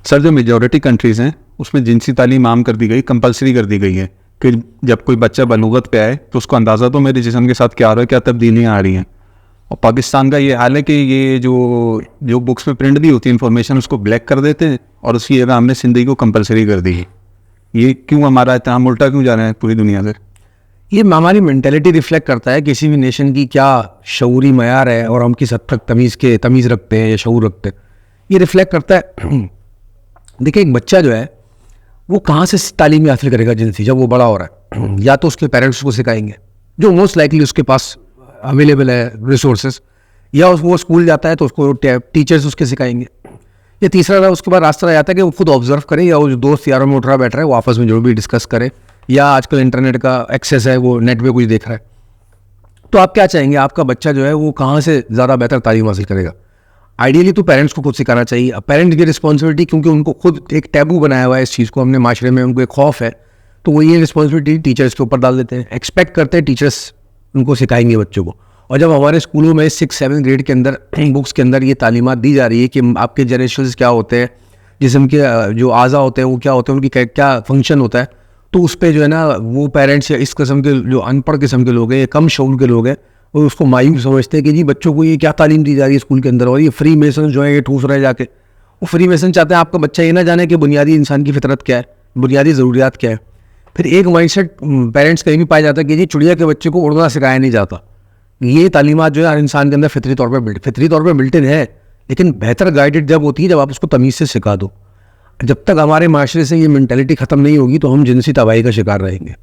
Sir जो majority countries हैं उसमें जिनसी तालीम आम कर दी गई, कंपलसरी कर दी गई है कि जब कोई बच्चा बलूगत पे आए तो उसको अंदाज़ा तो मेरे जिस्म के साथ क्या आ रहा है, क्या तब्दीलियाँ आ रही हैं। और पाकिस्तान का ये हाल है कि ये जो बुक्स में प्रिंट दी होती है इन्फॉर्मेशन उसको ब्लैक कर देते हैं और उसकी जगह हमने सिंदगी को कंपलसरी कर दी है। ये क्यों हमारा इतना हम उल्टा क्यों जा रहे हैं पूरी दुनिया से? ये हमारी मेंटेलिटी रिफ्लेक्ट करता है किसी भी नेशन की क्या शऊरी मयार है और हम किस हद तक तमीज़ रखते हैं या शऊर रखते हैं, ये रिफ्लेक्ट करता है। देखिए एक बच्चा जो है वो कहाँ से तालीम हासिल करेगा जिनसी, जब वो बड़ा हो रहा है या तो उसके पेरेंट्स उसको सिखाएंगे जो मोस्ट लाइकली उसके पास अवेलेबल है रिसोर्सेज, या वो स्कूल जाता है तो उसको टीचर्स उसके सिखाएंगे, या तीसरा उसके बाद रास्ता रह जाता है कि वो खुद ऑब्जर्व करे या वो जो दोस्त यारों में उठ रहा बैठ रहा है वो आपस में जो भी डिस्कस करे, या आजकल इंटरनेट का एक्सेस है वो नेट पे कुछ देख रहा है। तो आप क्या चाहेंगे आपका बच्चा जो है वो कहाँ से ज़्यादा बेहतर तालीम हासिल करेगा? आइडियली तो पेरेंट्स को खुद सिखाना चाहिए। पेरेंट्स की रिस्पॉन्सिबिलिटी, क्योंकि उनको खुद एक टैबू बनाया हुआ है इस चीज़ को, हमने माशरे में उनको एक खौफ है, तो वो ये रिस्पॉन्सिबिलिटी टीचर्स के ऊपर डाल देते हैं। एक्सपेक्ट करते हैं टीचर्स उनको सिखाएंगे बच्चों को। और जब हमारे स्कूलों में 6-7 ग्रेड के अंदर बुक्स के अंदर ये तालीमात दी जा रही है कि आपके जनरेशंस क्या होते हैं, जिस्म के जो आज़ा होते हैं वो क्या होते हैं, उनकी क्या फंक्शन होता है, तो उस पर जो है ना वो पेरेंट्स या इस किस्म के जो अनपढ़ किस्म के लोग हैं या कम शऊर के लोग हैं वो उसको मायूस समझते हैं कि जी बच्चों को ये क्या तालीम दी जा रही है स्कूल के अंदर, और ये फ्री मेसन जो है ये ठूस रहे जाके। वो फ्री मेसन चाहते हैं आपका बच्चा ये ना जाने कि बुनियादी इंसान की फितरत क्या है, बुनियादी ज़रूरियात क्या है। फिर एक माइंडसेट पेरेंट्स कहीं भी पाया जाता है कि जी चिड़िया के बच्चे को उड़ना सिखाया नहीं जाता। ये तालीमात जो है हर इंसान के अंदर फितरी तौर पर बिल्ट इन है, लेकिन बेहतर गाइडेड जब होती है जब आप उसको तमीज़ से सिखा दो। जब तक हमारे माशरे से ये मेंटालिटी ख़त्म नहीं होगी तो हम जिनसी तबाही का शिकार रहेंगे।